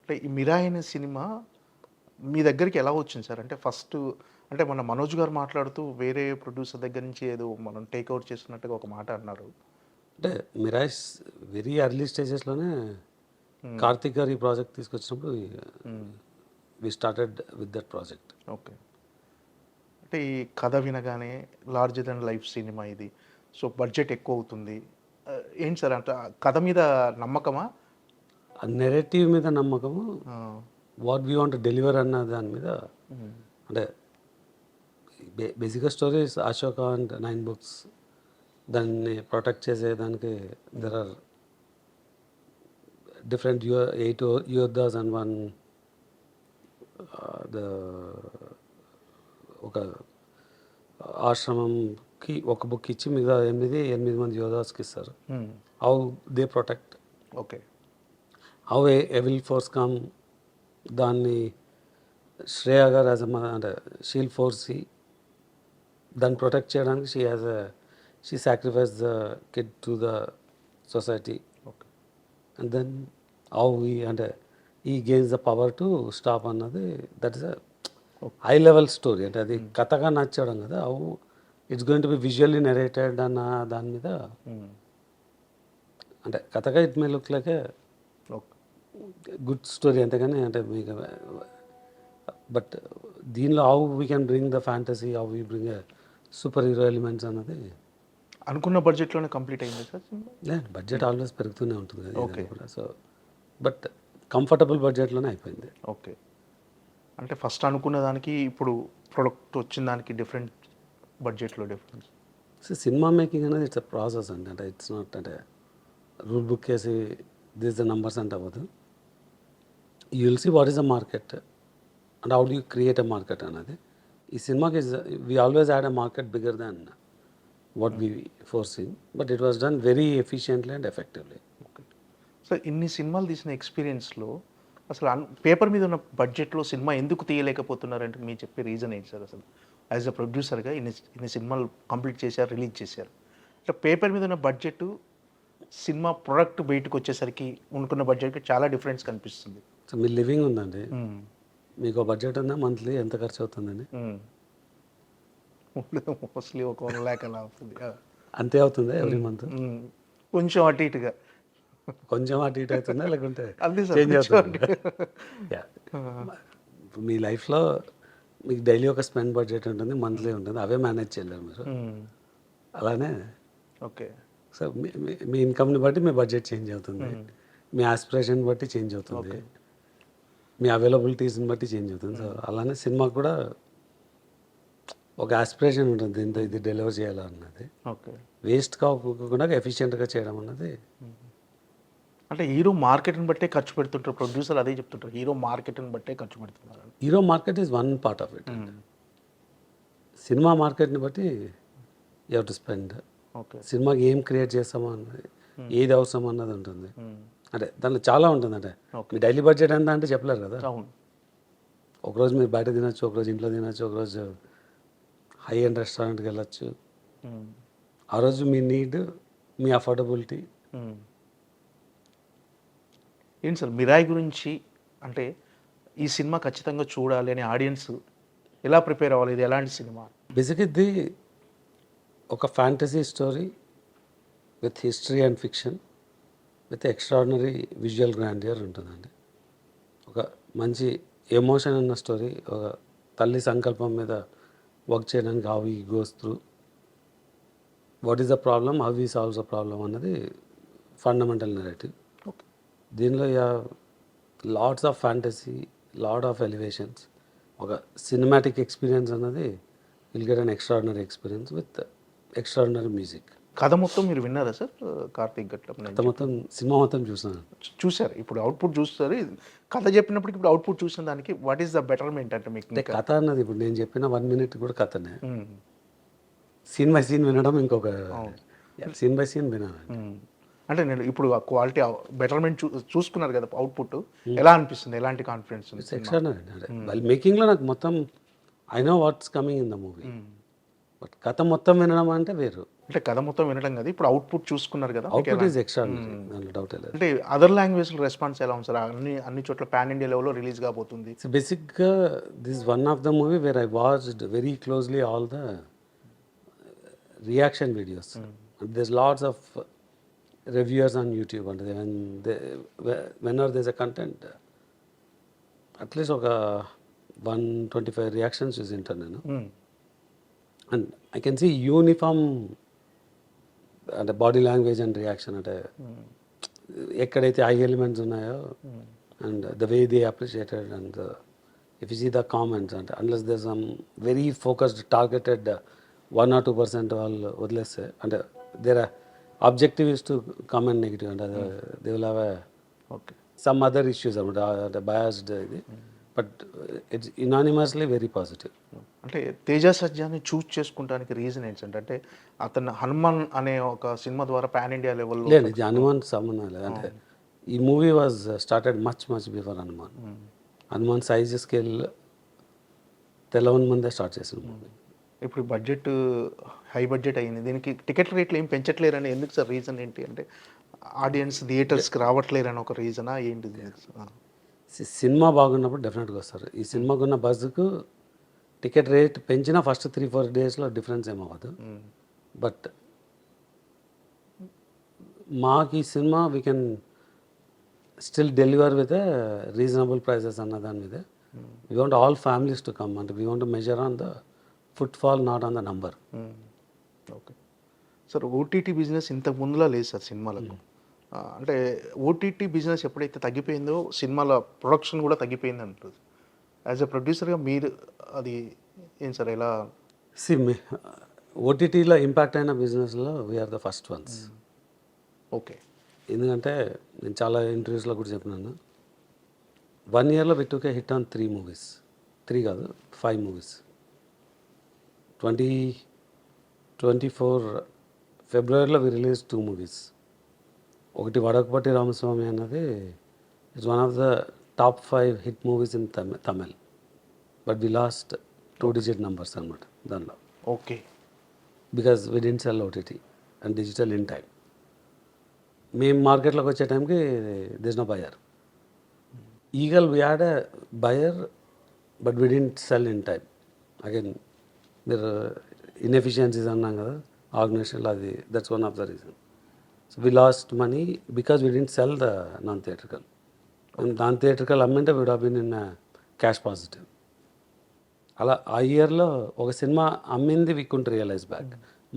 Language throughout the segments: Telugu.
అంటే ఈ 'మిరాయి' అనే సినిమా మీ దగ్గరికి ఎలా వచ్చింది సార్? అంటే ఫస్ట్ అంటే మన మనోజ్ గారు మాట్లాడుతూ వేరే ప్రొడ్యూసర్ దగ్గర నుంచి ఏదో మనం టేక్ ఓవర్ చేస్తున్నట్టుగా ఒక మాట అన్నారు. అంటే మిరాయిస్ వెరీ ఎర్లీ స్టేజెస్లోనే కార్తిక్ గారు ఈ ప్రాజెక్ట్ తీసుకొచ్చినప్పుడు we started with that project. Okay. అంటే ఈ కథ వినగానే లార్జర్ దెన్ లైఫ్ సినిమా ఇది. సో బడ్జెట్ ఎక్కువ అవుతుంది. ఏంటి సార్ అంటే కథ మీద నమ్మకమా? ఆ నెరేటివ్ మీద నమ్మకము, వాట్ వీ వాంట్ డెలివర్ అన్న దాని మీద. అంటే బేసిక్గా స్టోరీస్ అశోక అండ్ 9 books దాన్ని ప్రొటెక్ట్ చేసేదానికి దెర్ ఆర్ డిఫరెంట్ 8 యోద్ధాస్ అండ్ వన్ ఒక ఆశ్రమంకి ఒక బుక్ ఇచ్చి మిగతా 8 మంది యోధాస్కి ఇస్తారు. How they protect, okay. How will force come, దాన్ని శ్రేయ గారు యాజ్ అంటే షీల్ ఫోర్సి దాన్ని ప్రొటెక్ట్ చేయడానికి she sacrifice the kid to the society. Okay. And then how అంటే he gains the power to stop అన్నది that is a high level story. అంటే అది కథగా నచ్చడం కదా, how it's going to be visually narrated అన్న దాని మీద. అంటే కథగా it may look like a good story అంతేగాని అంటే మీకు. బట్ దీనిలో how we can bring the fantasy, how we bring super hero elements అన్నది అనుకున్న బడ్జెట్లోనే కంప్లీట్ అయింది సార్ సినిమా? బడ్జెట్ ఆల్వేస్ పెరుగుతూనే ఉంటుంది కదా ఓకే. కూడా. సో బట్ కంఫర్టబుల్ బడ్జెట్లోనే అయిపోయింది. ఓకే. అంటే ఫస్ట్ అనుకున్న దానికి ఇప్పుడు ప్రొడక్ట్ వచ్చిన దానికి డిఫరెంట్ బడ్జెట్లో డిఫరెన్స్. సో సినిమా మేకింగ్ అనేది ఇట్స్ అ ప్రాసెస్ అండి. అంటే ఇట్స్ నాట్ అంటే రూల్ బుక్ వేసి దిస్ ద నంబర్స్ అంటే అవ్వదు. You will see what is the market and how do you create a market అనేది. ఈ సినిమాకి we always had a market bigger than what we foreseen, but it was done very efficiently and effectively. Okay. So ఇన్ని సినిమాలు తీసిన ఎక్స్పీరియన్స్లో అసలు పేపర్ మీద ఉన్న బడ్జెట్లో సినిమా ఎందుకు తీయలేకపోతున్నారంటే మీరు చెప్పే రీజన్ ఏంటి సార్? అసలు యాజ్ అ ప్రొడ్యూసర్గా ఇన్ని సినిమాలు కంప్లీట్ చేశారు, రిలీజ్ చేశారు. అంటే పేపర్ మీద ఉన్న బడ్జెట్ సినిమా ప్రొడక్ట్ బయటకు వచ్చేసరికి అనుకున్న బడ్జెట్కి చాలా డిఫరెన్స్ కనిపిస్తుంది. సో మీ లివింగ్ ఉందండి, మీకు బడ్జెట్ ఉందా, మంత్లీ ఎంత ఖర్చు అవుతుందండి? మోస్ట్లీ ఒక 1 lakh అలా అవుతుంది. అంతే అవుతుంది ఎవ్రీ మంత్? కొంచెం అటు ఇటుగా. కొంచెం అటు ఇటు అవుతుందా లేకుంటే అంతే సార్, చేంజ్ అవుతుంది? మీ లైఫ్లో మీకు డైలీ ఒక స్పెండ్ బడ్జెట్ ఉంటుంది, మంత్లీ ఉంటుంది, అవే మేనేజ్ చేయలేరు మీరు. అలానే ఓకే. సో మీ ఇన్కమ్ని బట్టి మీ బడ్జెట్ చేంజ్ అవుతుంది, మీ ఆస్పిరేషన్ బట్టి చేంజ్ అవుతుంది, మీ అవైలబిలిటీస్ని బట్టి చేంజ్ అవుతుంది. సో అలానే సినిమాకు కూడా ఒక ఆస్పిరేషన్ ఉంటుంది, ఇంత ఇది డెలివర్ చేయాలన్నది. ఓకే. వేస్ట్ కాకుండా ఎఫిషియెంట్గా చేయడం అన్నది. అంటే హీరో మార్కెట్ని బట్టే ఖర్చు పెడుతుంటారు, ప్రొడ్యూసర్ అదే చెప్తుంటారు, హీరో మార్కెట్ని బట్టే ఖర్చు పెడుతున్నారు. Hero market is one part of it. Cinema మార్కెట్ని బట్టి you have to spend. Okay. సినిమాకి ఏం క్రియేట్ చేస్తామో అన్నది, ఏది అవసరం అన్నది ఉంటుంది. అంటే దాంట్లో చాలా ఉంటుంది. అంటే మీ డైలీ బడ్జెట్ ఎంత అంటే చెప్పలేరు కదా. అవును. ఒకరోజు మీరు బయట తినచ్చు, ఒకరోజు ఇంట్లో తినచ్చు, ఒకరోజు హై ఎండ్ రెస్టారెంట్కి వెళ్ళచ్చు. ఆ రోజు మీ నీడ్, మీ అఫోర్డబిలిటీ. ఏంటి సార్ 'మిరాయి' గురించి అంటే ఈ సినిమా ఖచ్చితంగా చూడాలి అని ఆడియన్స్ ఎలా ప్రిపేర్ అవ్వాలి? ఇది ఎలాంటి సినిమా? బేసిక్ ఇది ఒక fantasy story with history and fiction with extraordinary visual grandeur ఉంటుందండి. ఒక మంచి ఎమోషన్ ఉన్న స్టోరీ, ఒక తల్లి సంకల్పం మీద వర్క్ చేయడానికి how he goes through, what is the problem, how he solves the problem అన్నది ఫండమెంటల్ నెరేటివ్. దీనిలో lots of fantasy, lot of elevations, ఒక సినిమాటిక్ ఎక్స్పీరియన్స్ అన్నది will get an extraordinary experience with extraordinary music. కథ మొత్తం మీరు విన్నారా సార్? కార్తీక్ గట్ల కథ మొత్తం, సినిమా మొత్తం చూసారు. ఇప్పుడు అవుట్పుట్ చూస్తారు. కథ చెప్పినప్పటికి ఇప్పుడు అవుట్పుట్ చూసిన దానికి వాట్ ఈస్ ద బెటర్మెంట్ అంటే మీకు? అంటే కథ అన్నది ఇప్పుడు నేను చెప్పిన 1 minute కూడా కథనే. సీన్ బై సీన్ వినడం ఇంకొక సీన్ బై సీన్ వినాలి. అంటే నేను ఇప్పుడు ఆ క్వాలిటీ బెటర్మెంట్ చూసుకున్నారు కదా అవుట్పుట్, ఎలా అనిపిస్తుంది? ఎలాంటి కాన్ఫిడెన్స్ ఉంది? ఎక్స్ట్రాడినరీ. అంటే వాళ్ళ మేకింగ్లో నాకు మొత్తం I know what's coming in the movie. But కథ మొత్తం వినడం అంటే వేరు. అంటే కథ మొత్తం వినడం కదా, ఇప్పుడు అవుట్పుట్ చూసుకున్నారు కదా, మీకు అవుట్పుట్ ఎలా- ఈజ్ ఎక్స్ట్రాడినరీ, దాంట్లో డౌట్ లేదు. అంటే అదర్ లాంగ్వేజ్ రెస్పాన్స్ ఎలా ఉంది సార్? అన్ని చోట్ల పాన్ ఇండియా లెవెల్లో రిలీజ్ కాబోతుంది. సో బేసిక్గా this one of the movie where I watched very closely all the reaction videos. There's lots of reviewers on YouTube, and whenever there's a content, at least ఒక 125 రియాక్షన్స్ చూసింటాను నేను. And I can see uniform అంటే బాడీ లాంగ్వేజ్ అండ్ రియాక్షన్, అంటే ఎక్కడైతే ఐ ఎలిమెంట్స్ ఉన్నాయో and the way they appreciated and if you see the comments, అంటే unless there some very focused targeted 1 or 2% వాళ్ళు వదిలేస్తే, అంటే their objective is to comment negative, అంటే they will have okay, some other issues అనమాట, అంటే బయాస్డ్ ఇది, but it's unanimously very positive. అంటే తేజ సజ్జాని చూస్ చేసుకోవడానికి రీజన్ ఏంటంటే, అంటే అతను హనుమాన్ అనే ఒక సినిమా ద్వారా పాన్ ఇండియా లెవెల్లో లేదు, ఇది హనుమాన్ సంబంధం లేదు. అంటే ఈ movie was started much before Hanuman. Hanuman size scale తెలవని ముందే స్టార్ట్ చేసిన మూవీ. ఇప్పుడు బడ్జెట్ హై బడ్జెట్ అయింది, దీనికి టికెట్ రేట్లు ఏం పెంచట్లేరని ఎందుకు సార్? రీజన్ ఏంటి అంటే ఆడియన్స్ థియేటర్స్కి రావట్లేరని ఒక రీజనా ఏంటిది? సినిమా బాగున్నప్పుడు డెఫినెట్గా వస్తారు. ఈ సినిమాకు ఉన్న బజ్కు టికెట్ రేట్ పెంచినా ఫస్ట్ 3-4 డేస్లో డిఫరెన్స్ ఏమవ్వదు. బట్ మాకు ఈ సినిమా we can still deliver with reasonable prices అన్న దాని మీద. We want all families to come, అంటే we want measure on the footfall, not on the number. Okay sir, OTT business ఇంతకు ముందులా లేదు సార్ సినిమాలకు. అంటే ఓటీటీ బిజినెస్ ఎప్పుడైతే తగ్గిపోయిందో సినిమాల ప్రొడక్షన్ కూడా తగ్గిపోయింది అంటుంది. యాజ్ ఎ ప్రొడ్యూసర్గా మీరు అది ఏం సార్ ఎలా? ఓటీటీలో ఇంపాక్ట్ అయిన బిజినెస్లో we are the first ones. Okay, ఎందుకంటే నేను చాలా ఇంటర్వ్యూస్లో కూడా చెప్పినాను, 1 yearలో we took a hit on 3 movies, 3 కాదు 5 movies. 2024 ఫిబ్రవరిలో వి రిలీజ్ 2 movies. ఒకటి వడకపట్టి రామస్వామి అన్నది it's one of the top 5 hit movies in Tamil, but we lost 2-digit numbers అనమాట దానిలో. Okay, because we didn't sell OTT and digital in time. మేము మార్కెట్లోకి వచ్చే టైంకి this no buyer. Eagle we had a buyer but we didn't sell in time. Again మీరు ఇన్ఎఫిషియన్సీస్ అన్నాం కదా ఆర్గనైజేషన్లో, అది that's one of the reason. So we lost money because we didn't sell the non theatrical. Non theatrical అమ్మింటే we would have been in cash positive. అలా ఆ ఇయర్లో ఒక సినిమా అమ్మింది వీ కుడ్ రియలైజ్ బ్యాక్.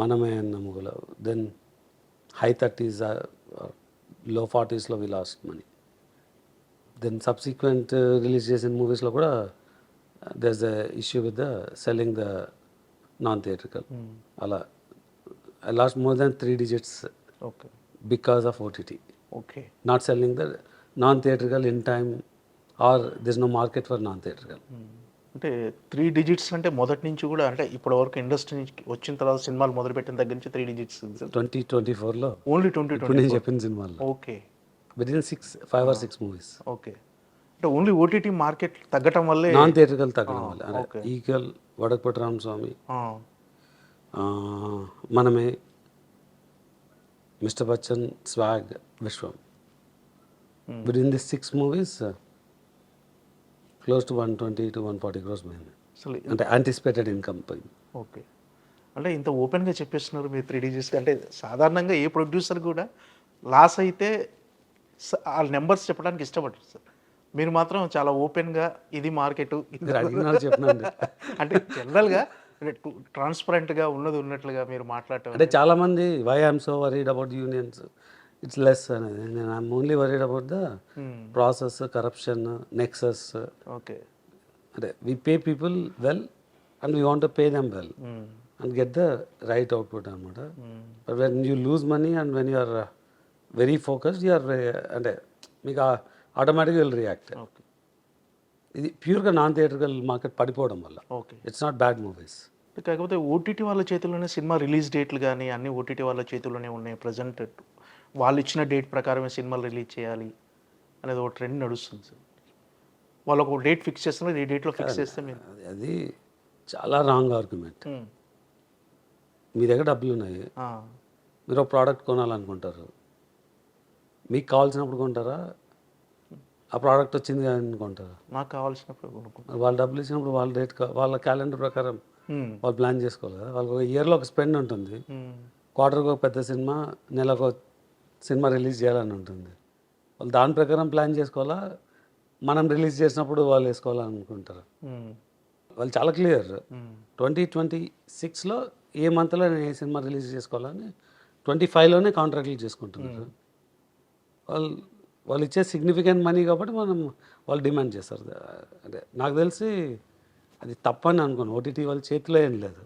మనమే అన్న మూవీలో దెన్ హై 30s లో 40sలో we lost money. Then subsequent release చేసిన మూవీస్లో కూడా there is the issue with the selling the non theatrical. అలా I lost more than 3 digits okay, because of OTT. Okay, not selling the non theatrical in time or this no market for non theatrical. అంటే 3 digits అంటే మొదటి నుంచి కూడా, అంటే ఇప్పటి వరకు ఇండస్ట్రీ నుంచి వచ్చిన తర్వాత సినిమాలు మొదలుపెట్టిన దగ్గర నుంచి 3 digits 2024లో ఓన్లీ ఇప్పుడు 2020. నేను చెప్పిన సినిమాల్లో okay, within 5 or 6 movies. Okay, అంటే ఓన్లీ ఓటీటీ మార్కెట్ తగ్గటం వల్లే నాన్ థియేట్రికల్ తగ్గడం వల్ల, ఓకే. ఈగల్, వడకపట్టి రామస్వామి, ఆ, మనమే, mister Bachchan, swag, Vishwam, within this 6 movies close to 120 to 140 crores పోయింది. అసలు అంటే యాంటిసిపేటెడ్ ఇన్కమ్ పోయింది. ఓకే, అంటే ఇంత ఓపెన్గా చెప్పేస్తున్నారు మీరు 3 digits. అంటే సాధారణంగా ఏ ప్రొడ్యూసర్ కూడా లాస్ అయితే ఆ నెంబర్స్ చెప్పడానికి ఇష్టపడరు సార్. మీరు మాత్రం చాలా ఓపెన్గా ఇది మార్కెట్ మీరు అడిగిన చెప్పినండి. అంటే జనరల్గా ట్రాన్స్పరెంట్గా ఉన్నది ఉన్నట్లుగా మీరు మాట్లాడటం. అంటే చాలామంది why I'm so worried about unions, it's less అనేది. నేను I'm only worried about the process, corruption, nexus. Okay, అంటే we pay people well and we want to pay them well and get the right output అనమాట. But when you lose money and when you are very focused you are, అంటే మీకు ఆటోమేటిక్గా విల్ రియాక్ట్. ఓకే, ఇది ప్యూర్గా నాన్ థియేట్రికల్ మార్కెట్ పడిపోవడం వల్ల. Okay, it's not bad movies. కాకపోతే ఓటీటీ వాళ్ళ చేతుల్లోనే సినిమా రిలీజ్ డేట్లు కానీ అన్ని ఓటీటీ వాళ్ళ చేతుల్లోనే ఉన్నాయి ప్రజెంట్. వాళ్ళు ఇచ్చిన డేట్ ప్రకారమే సినిమాలు రిలీజ్ చేయాలి అనేది ఒక ట్రెండ్ నడుస్తుంది సార్. వాళ్ళు ఒక డేట్ ఫిక్స్ చేస్తున్నారు, ఈ డేట్లో ఫిక్స్ చేస్తే మీరు అది చాలా రాంగ్ ఆర్గ్యుమెంట్. మీ దగ్గర డబ్బులు ఉన్నాయి, మీరు ఒక ప్రోడక్ట్ కొనాలనుకుంటారు, మీకు కావాల్సినప్పుడు కొంటారా, ఆ ప్రోడక్ట్ వచ్చింది అనుకుంటారా? నాకు కావాల్సినప్పుడు కొనుక్కుంటాను. వాళ్ళు డబ్బులు ఇచ్చినప్పుడు వాళ్ళ రేట్ వాళ్ళ క్యాలెండర్ ప్రకారం వాళ్ళు ప్లాన్ చేసుకోవాలి కదా. వాళ్ళకి ఒక ఇయర్లో ఒక స్పెండ్ ఉంటుంది, క్వార్టర్కి ఒక పెద్ద సినిమా, నెలకు ఒక సినిమా రిలీజ్ చేయాలని ఉంటుంది. వాళ్ళు దాని ప్రకారం ప్లాన్ చేసుకోవాలా, మనం రిలీజ్ చేసినప్పుడు వాళ్ళు వేసుకోవాలనుకుంటారు. వాళ్ళు చాలా క్లియర్. 2026లో ఏ మంత్లో నేను ఏ సినిమా రిలీజ్ చేసుకోవాలని 25లోనే కాంట్రాక్ట్లు చేసుకుంటున్నారు. వాళ్ళు ఇచ్చే సిగ్నిఫికెంట్ మనీ కాబట్టి వాళ్ళు డిమాండ్ చేస్తారు. అంటే నాకు తెలిసి అది తప్పని అనుకోను. ఓటీటీ వాళ్ళ చేతిలో ఏం లేదు.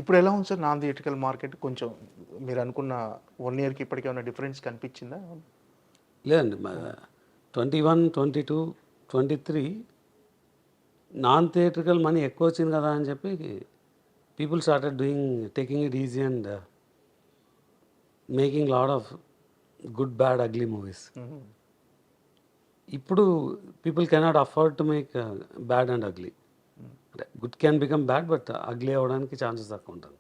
ఇప్పుడు ఎలా ఉంది సార్ నాన్ థియేట్రికల్ మార్కెట్? కొంచెం మీరు అనుకున్న 1 ఇయర్కి ఇప్పటికి ఏమైనా డిఫరెన్స్ కనిపించిందా? లేదండి, 21, 22, 23 నాన్ థియేట్రికల్ మనీ ఎక్కువ వచ్చింది కదా అని చెప్పి people started taking it easy and making lot of good bad ugly movies. ఇప్పుడు people cannot afford to make bad and ugly. అంటే good can become bad, but ugly అవ్వడానికి ఛాన్సెస్ తక్కువ ఉంటుంది.